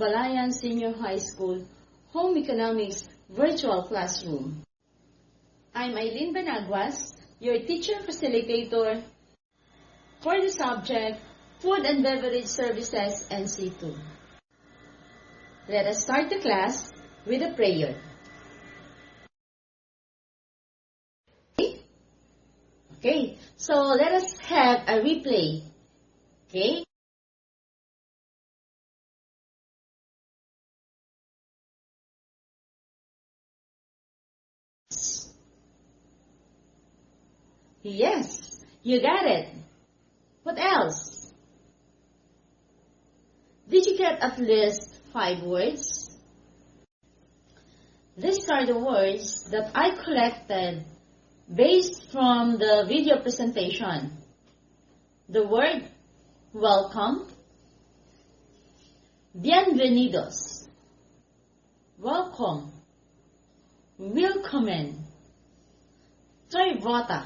Balayan Senior High School Home Economics Virtual Classroom. I'm Eileen Banaguas, your teacher facilitator for the subject Food and Beverage Services NC2. Let us start the class with a prayer. Okay, so let us have a replay. Okay? Yes, you got it. What else? Did you get at least 5 words? These are the words that I collected based from the video presentation. The word welcome, bienvenidos, welcome, willkommen, Trivota,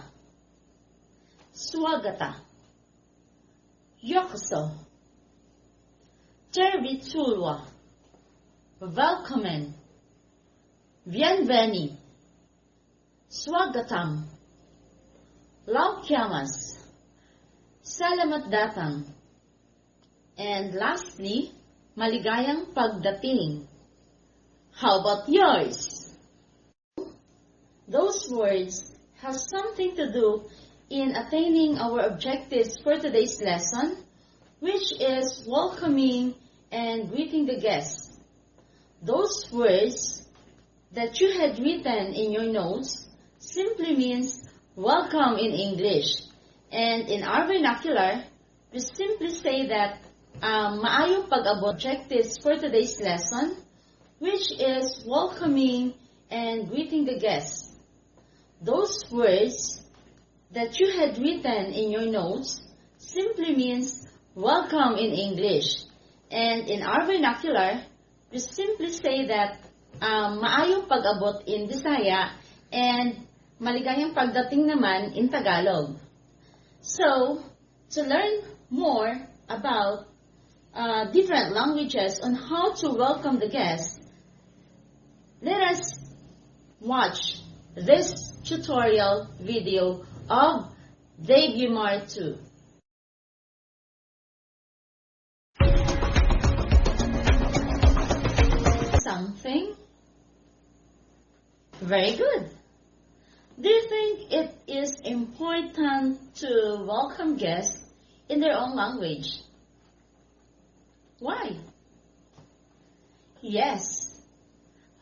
Swagata, Yokoso, Tervetuloa, Welkomen, Bienveni, Swagatam, Laukiamas, Salamat Datang, and lastly, Maligayang Pagdating. How about yours? Those words have something to do in attaining our objectives for today's lesson, which is welcoming and greeting the guests. Those words that you had written in your notes simply means welcome in English. And in our vernacular, we simply say that maayong pag-abot objectives for today's lesson, which is welcoming and greeting the guests. Those words that you had written in your notes simply means welcome in English. And in our vernacular, we simply say that maayong pag-abot in Bisaya and maligayang pagdating naman in Tagalog. So, to learn more about different languages on how to welcome the guests, let us watch this tutorial video of Dave Umar 2. Something? Very good. Do you think it is important to welcome guests in their own language? Why? Yes.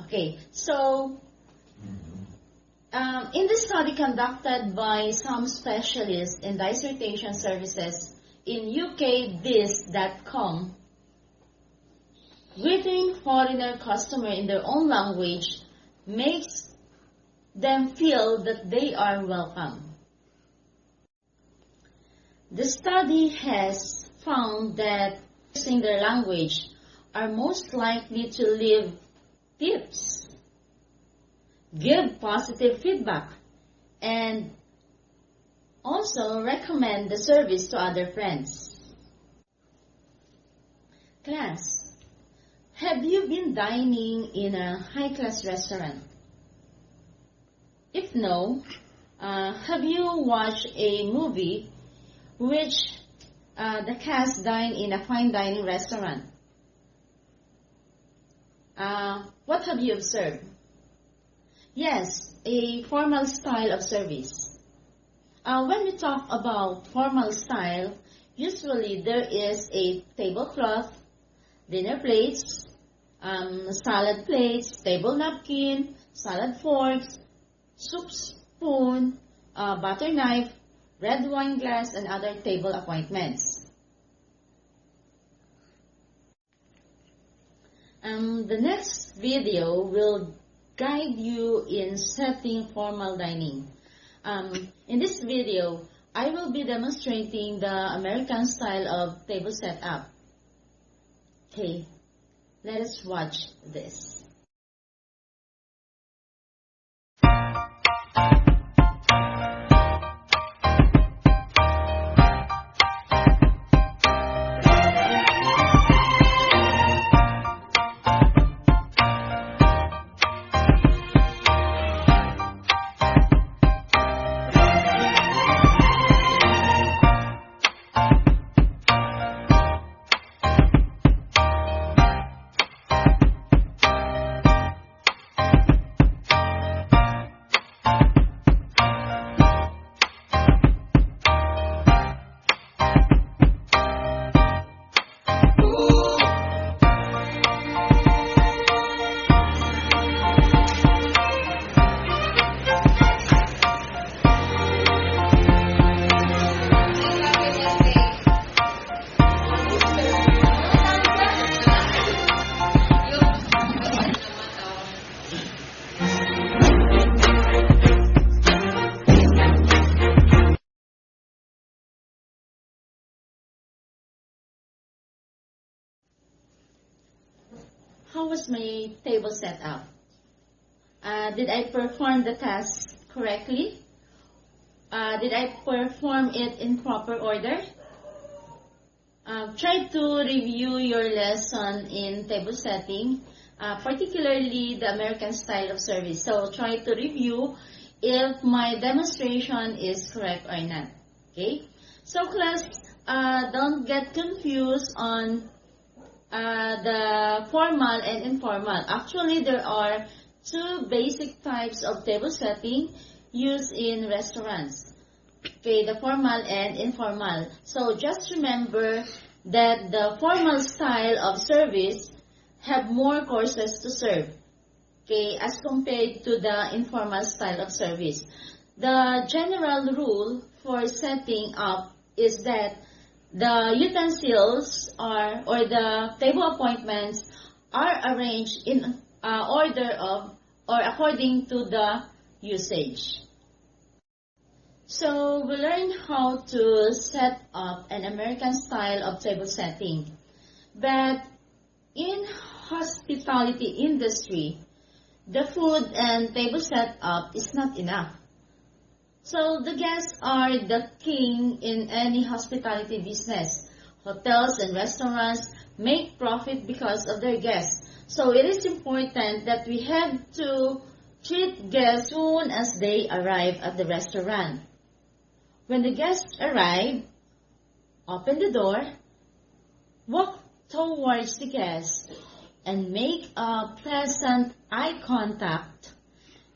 Okay, so in the study conducted by some specialists in dissertation services in ukdiss.com, greeting foreigner customer in their own language makes them feel that they are welcome. The study has found that using their language are most likely to leave tips, give positive feedback, and also recommend the service to other friends. Class, have you been dining in a high-class restaurant? If no, have you watched a movie which the cast dine in a fine dining restaurant? What have you observed? Yes, a formal style of service. When we talk about formal style, usually there is a tablecloth, dinner plates, salad plates, table napkin, salad forks, soup spoon, butter knife, red wine glass, and other table appointments. The next video will guide you in setting formal dining. In this video, I will be demonstrating the American style of table setup. Okay, let us watch this. was my table set up? Did I perform the task correctly? Did I perform it in proper order? Try to review your lesson in table setting, particularly the American style of service. So try to review if my demonstration is correct or not. Okay? So class, don't get confused on the formal and informal. Actually, there are two basic types of table setting used in restaurants. Okay, the formal and informal. So just remember that the formal style of service have more courses to serve, okay, as compared to the informal style of service. The general rule for setting up is that the utensils or the table appointments are arranged in order of or according to the usage. So we learned how to set up an American style of table setting. But in hospitality industry, the food and table setup is not enough. So the guests are the king in any hospitality business. Hotels and restaurants make profit because of their guests. So it is important that we have to treat guests soon as they arrive at the restaurant. When the guests arrive, open the door, walk towards the guest, and make a pleasant eye contact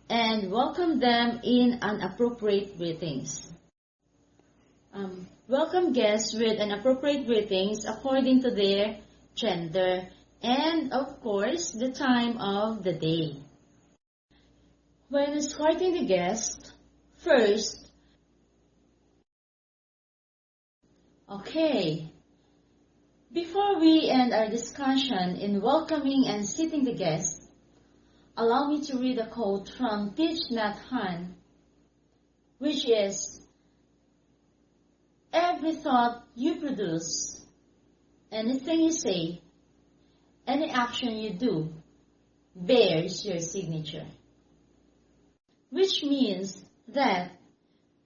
and welcome them in an appropriate greetings. Welcome guests with an appropriate greetings according to their gender and, of course, the time of the day. When escorting the guest, first, okay, before we end our discussion in welcoming and seating the guest, allow me to read a quote from Thich Nhat Hanh, which is, "Every thought you produce, anything you say, any action you do, bears your signature." Which means that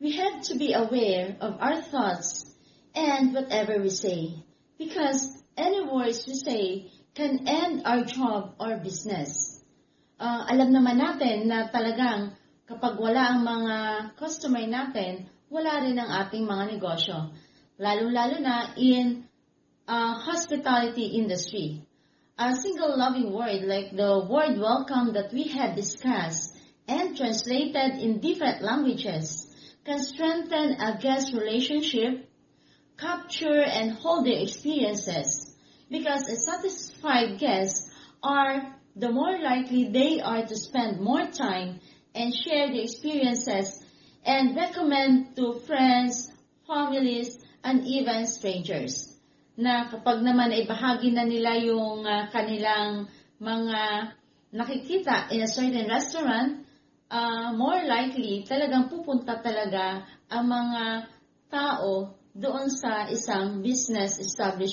we have to be aware of our thoughts and whatever we say, because any words we say can end our job or business. Alam naman natin na talagang kapag wala ang mga customer natin, wala rin ang ating mga negosyo. Lalo-lalo na in hospitality industry. A single loving word like the word welcome that we have discussed and translated in different languages can strengthen a guest relationship, capture and hold their experiences, because a satisfied guest are the more likely they are to spend more time and share the experiences and recommend to friends, families, and even strangers. Na kapag naman ay bahagi na nila yung kanilang mga nakikita in a certain restaurant, more likely talagang pupunta talaga ang mga tao doon sa isang business establishment.